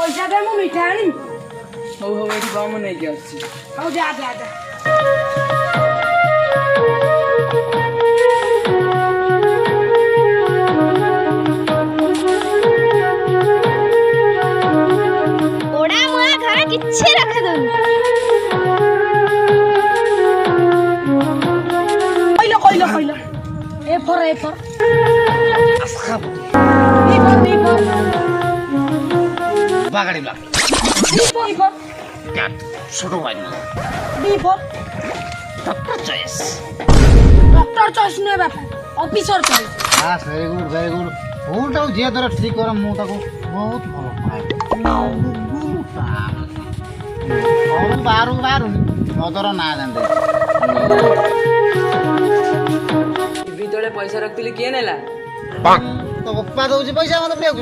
ପଇସା ଦେ ମୁଁ ମିଠା ଆଣିବି। ହଉ ହଉ ଏଠି କମ ନେଇକି ଆସୁଛି। ହଉ ଯା ଯା ଯା। ଓଡା ମୋଡା ଘରେ କିଛି ରଖିଦଉନି। କହିଲ ଏ ଫର বি ফর বাগাড়ি ব্লক বি ফর ছোট ভাই B for doctor choice doctor choice নয় বাপা অফিসর চয়েস। হ্যাঁ ভেরি গুড ভুলটাও যে ধরে ঠিক করে ମୁଁ ତାକୁ ବହୁତ ଭଲ ପାଏ। ବାହାରୁନି ମଦର ନାଁ ଜାଣିଦେ ଭିତରେ ପଇସା ରଖିଥିଲି କିଏ ନେଲା? ତୋ ବାପା ଦଉଛି ପଇସା ମତେ ପିଆକୁ